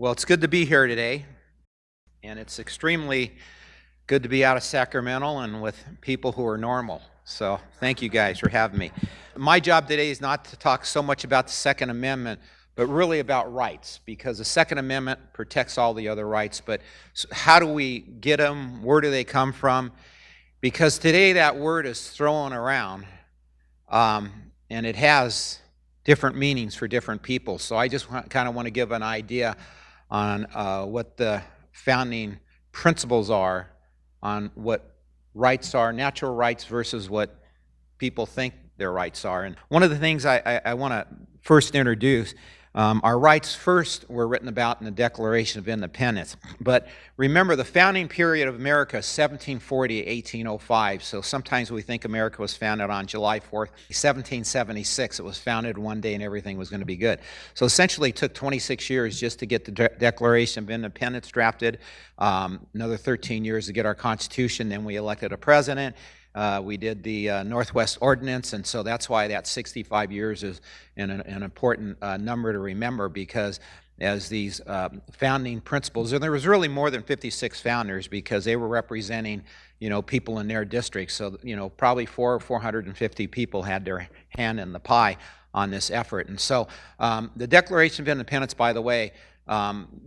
Well, it's good to be here today, and it's extremely good to be out of Sacramento and with people who are normal. So thank you guys for having me. My job today is not to talk so much about the Second Amendment, but really about rights, because the Second Amendment protects all the other rights. But how do we get them? Where do they come from? Because today that word is thrown around, and it has different meanings for different people. So I just kind of want to give an idea on what the founding principles are, on what rights are, natural rights versus what people think their rights are. And one of the things I want to first introduce, our rights first were written about in the Declaration of Independence. But remember, the founding period of America is 1740 to 1805. So sometimes we think America was founded on July 4th, 1776. It was founded one day and everything was going to be good. So essentially it took 26 years just to get the Declaration of Independence drafted, another 13 years to get our Constitution. Then we elected a president. We did the Northwest Ordinance, and so that's why that 65 years is an important number to remember, because as these founding principles, and there was really more than 56 founders because they were representing, people in their districts. So, probably 450 people had their hand in the pie on this effort. And so the Declaration of Independence, by the way,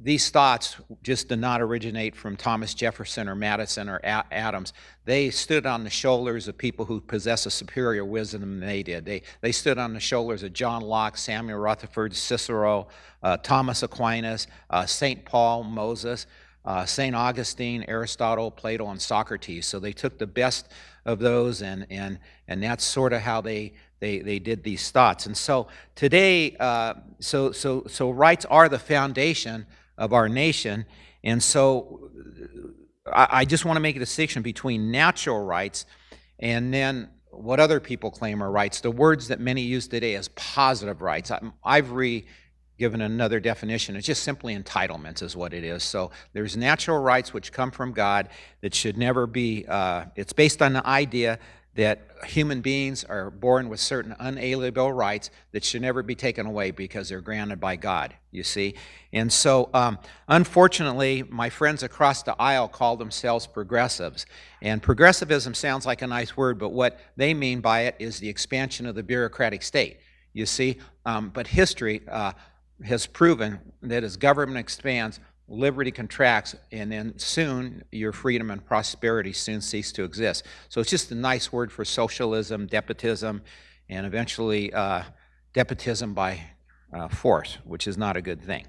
these thoughts just did not originate from Thomas Jefferson or Madison or Adams. They stood on the shoulders of people who possess a superior wisdom than they did. They stood on the shoulders of John Locke, Samuel Rutherford, Cicero, Thomas Aquinas, St. Paul, Moses, St. Augustine, Aristotle, Plato, and Socrates. So they took the best of those, and that's sort of how they did these thoughts. And so today, so rights are the foundation of our nation. And so I just want to make a distinction between natural rights and then what other people claim are rights. The words that many use today as positive rights. I've given another definition. It's just simply entitlements is what it is. So there's natural rights which come from God that should never be, it's based on the idea that human beings are born with certain unalienable rights that should never be taken away because they're granted by God, you see. And so, unfortunately, my friends across the aisle call themselves progressives. And progressivism sounds like a nice word, but what they mean by it is the expansion of the bureaucratic state, you see. But history has proven that as government expands, liberty contracts, and then soon your freedom and prosperity soon cease to exist. So it's just a nice word for socialism, despotism, and eventually despotism by force, which is not a good thing.